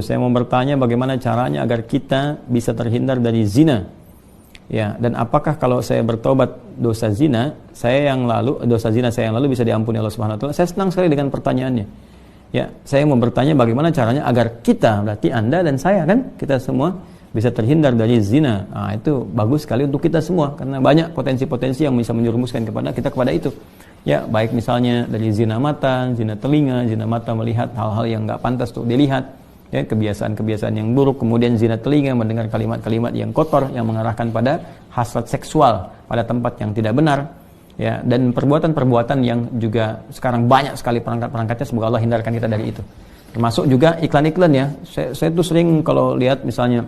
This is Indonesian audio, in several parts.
Saya mau bertanya bagaimana caranya agar kita bisa terhindar dari zina. Ya, dan apakah kalau saya bertobat dosa zina saya yang lalu bisa diampuni Allah Subhanahu wa taala? Saya senang sekali dengan pertanyaannya. Ya, saya mau bertanya bagaimana caranya agar kita, berarti Anda dan saya kan, kita semua bisa terhindar dari zina. Nah, itu bagus sekali untuk kita semua karena banyak potensi-potensi yang bisa menjerumuskan kepada itu. Ya, baik misalnya dari zina mata, zina telinga, zina mata melihat hal-hal yang enggak pantas untuk dilihat. Ya, kebiasaan-kebiasaan yang buruk, kemudian zina telinga mendengar kalimat-kalimat yang kotor yang mengarahkan pada hasrat seksual pada tempat yang tidak benar, ya, dan perbuatan-perbuatan yang juga sekarang banyak sekali perangkat-perangkatnya. Semoga Allah hindarkan kita dari itu. Termasuk juga iklan-iklan ya. Saya tuh sering kalau lihat misalnya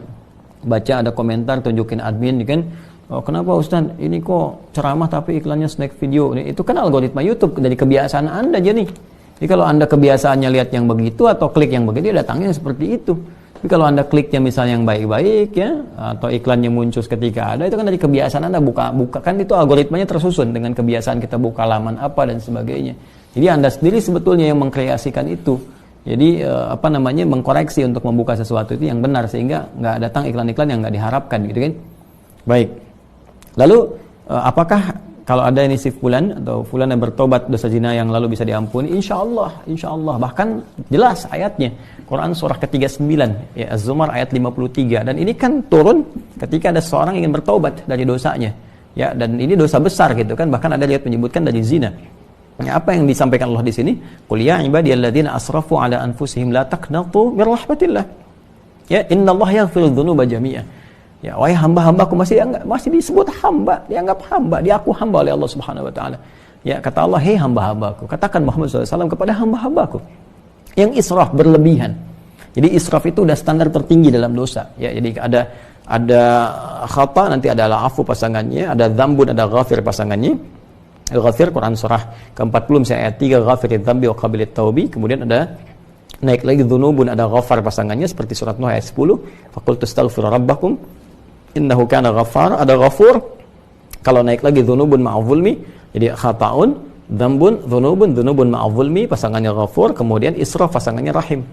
baca ada komentar tunjukin admin kan, oh, kenapa Ustaz ini kok ceramah tapi iklannya snack video. Itu kan algoritma YouTube dari kebiasaan Anda aja nih. Jadi kalau Anda kebiasaannya lihat yang begitu atau klik yang begitu, datangnya seperti itu. Tapi kalau Anda kliknya misalnya yang baik-baik ya, atau iklannya muncul ketika ada, itu kan dari kebiasaan Anda buka kan itu algoritmanya tersusun dengan kebiasaan kita buka laman apa dan sebagainya. Jadi Anda sendiri sebetulnya yang mengkreasikan itu. Jadi mengkoreksi untuk membuka sesuatu itu yang benar sehingga nggak datang iklan-iklan yang nggak diharapkan gitu kan. Baik. Lalu apakah kalau ada ini si fulan atau fulan yang bertobat dosa zina yang lalu bisa diampuni? Insya Allah. Bahkan jelas ayatnya. Quran surah ke-39, ya, Az-Zumar ayat 53. Dan ini kan turun ketika ada seorang ingin bertobat dari dosanya. Ya, dan ini dosa besar gitu kan. Bahkan ada ayat menyebutkan dari zina. Ya, apa yang disampaikan Allah di sini? Qul ya ibadiyalladzina asrafu ala anfusihim la taqnatu mir rahmatillah. Ya, innallaha yaghfiru dzunuba jami'a. Ya, wahai hamba-hambaku, masih disebut hamba, dianggap hamba, diaku hamba oleh Allah Subhanahu wa taala. Ya, kata Allah, "Hei hamba-hambaku," katakan Muhammad SAW kepada hamba-hambaku yang israf berlebihan. Jadi israf itu udah standar tertinggi dalam dosa. Ya, jadi ada khata, nanti ada afu pasangannya, ada dzambun, ada ghafir pasangannya. Ghafir Quran surah ke-40 misalnya ayat 3, ghafiriz dzambi wa qabilit taubi. Kemudian ada naik lagi dzunubun, ada ghafar pasangannya seperti surat Nuh ayat 10, faqultu astaghfiru rabbakum innahu kana ghaffar. Ada ghafur. Kalau naik lagi dzunubun ma'adh-dzulmi, jadi khata'un, dzambun, dzunubun ma'adh-dzulmi pasangannya ghafur, kemudian israf pasangannya rahim.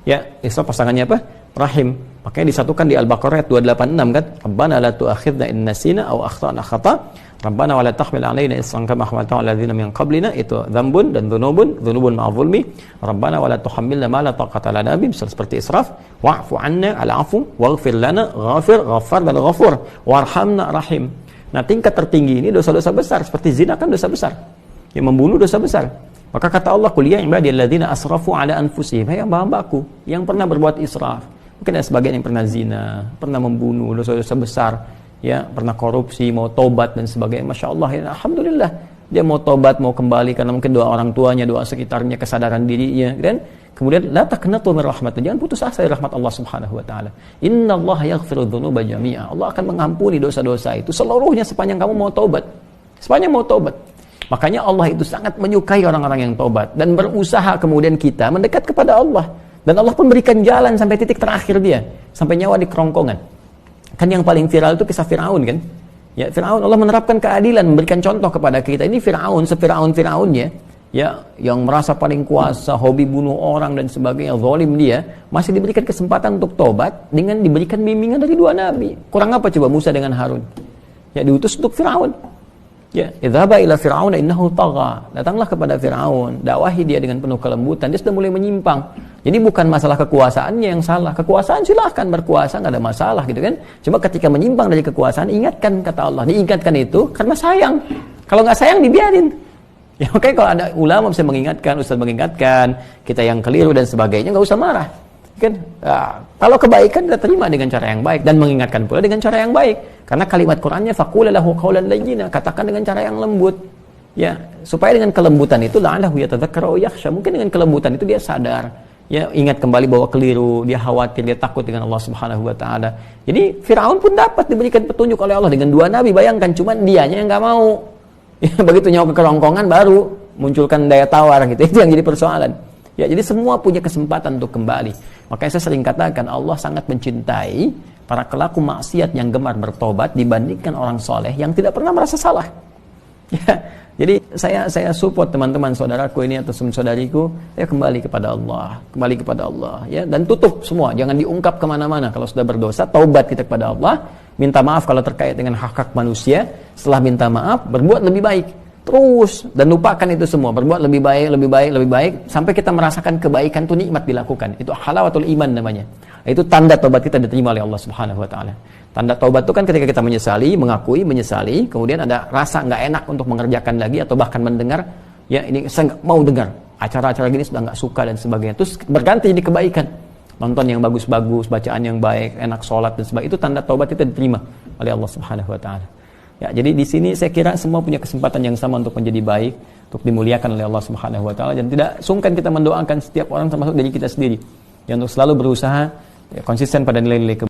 Ya, israf pasangannya apa? Rahim. Makanya disatukan di Al-Baqarah ayat 286 kan? Rabbana la tu'akhidna in nasina aw akhtana khata'. Rabbana wa la tahmil 'alaina isran kama hamaltahu 'ala alladziina min qablina. Itu dzambun dan dzunubun ma'adh-dzulmi. Rabbana wa la tuhammilna ma la taqata lana bihi, seperti israf. Wa'fu 'anna al-'afwu waghfir lana, ghafir, ghaffar dan ghafur. Warhamna rahim. Nah, tingkat tertinggi ini dosa-dosa besar seperti zina kan dosa besar. Yang membunuh dosa besar. Maka kata Allah, "Qul ya ibadiyalladzina asrafu 'ala anfusihim," hai hamba-hambaku yang pernah berbuat israf. Mungkin ada sebagian yang pernah zina, pernah membunuh, dosa-dosa besar. Ya, pernah korupsi, mau tobat dan sebagainya. Masya Allah, ya, alhamdulillah dia mau tobat, mau kembali karena mungkin doa orang tuanya, doa sekitarnya, kesadaran dirinya, kan? Kemudian la taqnatu min rahmatillah, jangan putus asa dari rahmat Allah Subhanahu wa taala. Innallaha yaghfiru dzunuba jami'a. Allah akan mengampuni dosa-dosa itu seluruhnya sepanjang kamu mau tobat. Sepanjang mau tobat. Makanya Allah itu sangat menyukai orang-orang yang tobat dan berusaha kemudian kita mendekat kepada Allah. Dan Allah pun berikan jalan sampai titik terakhir dia, sampai nyawa di kerongkongan. Kan yang paling viral itu kisah Fir'aun kan? Ya, Fir'aun, Allah menerapkan keadilan, memberikan contoh kepada kita. Ini Fir'aun, se-Fir'aun-Fir'aunnya, ya, yang merasa paling kuasa, hobi bunuh orang dan sebagainya, zalim dia, masih diberikan kesempatan untuk tobat dengan diberikan bimbingan dari dua nabi. Kurang apa coba Musa dengan Harun? Ya, diutus untuk Fir'aun. Ya, idhaba ila Fir'aun innahu tagha. Datanglah kepada Fir'aun, dakwahi dia dengan penuh kelembutan. Dia sudah mulai menyimpang. Jadi bukan masalah kekuasaannya yang salah. Kekuasaan silahkan berkuasa, nggak ada masalah gitu kan. Cuma ketika menyimpang dari kekuasaan, ingatkan kata Allah. Diingatkan itu karena sayang. Kalau nggak sayang dibiarin. Ya, makanya kalau ada ulama bisa mengingatkan, ustaz mengingatkan, kita yang keliru dan sebagainya, nggak usah marah. Kan? Nah, kalau kebaikan kita terima dengan cara yang baik dan mengingatkan pula dengan cara yang baik. Karena kalimat Qur'annya faqul lahu qawlan layyina, katakan dengan cara yang lembut. Ya, supaya dengan kelembutan itu la'allahu yatadzakkaru aw yakhsha. Mungkin dengan kelembutan itu dia sadar. Ya, ingat kembali bahwa keliru, dia khawatir, dia takut dengan Allah Subhanahu wa taala. Jadi Firaun pun dapat diberikan petunjuk oleh Allah dengan dua nabi, bayangkan, cuman dianya yang enggak mau. Ya, begitu nyawa ke kerongkongan baru munculkan daya tawar gitu. Itu yang jadi persoalan. Ya, jadi semua punya kesempatan untuk kembali. Makanya saya sering katakan Allah sangat mencintai para pelaku maksiat yang gemar bertobat dibandingkan orang soleh yang tidak pernah merasa salah. Ya, Jadi saya support teman-teman saudaraku ini atau saudariku, ya kembali kepada Allah, ya, dan tutup semua, jangan diungkap kemana-mana. Kalau sudah berdosa, taubat kita kepada Allah, minta maaf kalau terkait dengan hak-hak manusia. Setelah minta maaf, berbuat lebih baik terus dan lupakan itu semua, berbuat lebih baik sampai kita merasakan kebaikan itu nikmat dilakukan. Itu halawatul iman namanya. Itu tanda taubat kita diterima oleh Allah Subhanahu wa taala. Tanda taubat itu kan ketika kita menyesali, kemudian ada rasa nggak enak untuk mengerjakan lagi atau bahkan mendengar, ya ini saya nggak mau dengar acara-acara gini, sudah nggak suka dan sebagainya. Terus berganti jadi kebaikan, nonton yang bagus-bagus, bacaan yang baik, enak sholat dan sebagainya. Itu tanda taubat kita diterima oleh Allah Subhanahu wa taala. Ya, jadi di sini saya kira semua punya kesempatan yang sama untuk menjadi baik, untuk dimuliakan oleh Allah Subhanahu wa taala, dan tidak sungkan kita mendoakan setiap orang termasuk diri kita sendiri, yang untuk selalu berusaha ya, konsisten pada nilai-nilai